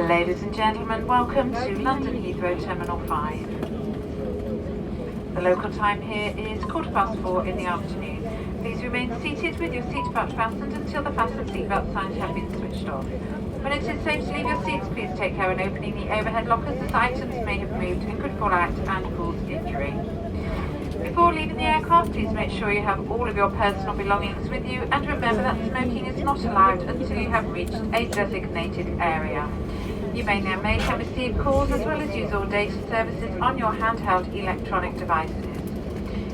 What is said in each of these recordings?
Ladies and gentlemen, welcome to London Heathrow Terminal 5. The local time here is 4:15 in the afternoon. Please remain seated with your seatbelt fastened until the fasten seatbelt signs have been switched off. When it is safe to leave your seats, please take care in opening the overhead lockers as items may have moved and could fall out and cause injury. Before leaving the aircraft, please make sure you have all of your personal belongings with you and remember that smoking is not allowed until you have reached a designated area. You may now make and receive calls as well as use all data services on your handheld electronic devices.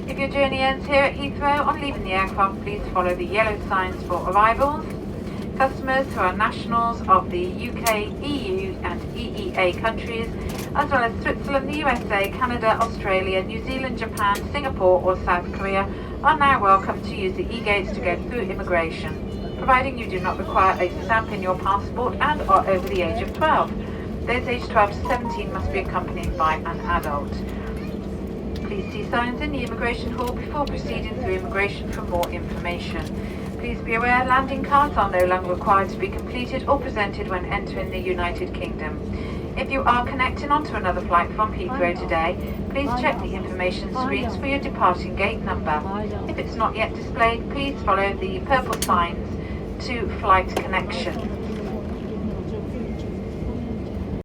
If your journey ends here at Heathrow, on leaving the aircraft, please follow the yellow signs for arrivals. Customers who are nationals of the UK, EU and EEA countries, as well as Switzerland, the USA, Canada, Australia, New Zealand, Japan, Singapore or South Korea, are now welcome to use the e-gates to go through immigration, providing you do not require a stamp in your passport and are over the age of 12. Those aged 12 to 17 must be accompanied by an adult. Please see signs in the immigration hall before proceeding through immigration for more information. Please be aware landing cards are no longer required to be completed or presented when entering the United Kingdom. If you are connecting onto another flight from Heathrow today, please check the information screens for your departing gate number. If it's not yet displayed, please follow the purple signs to flight connection.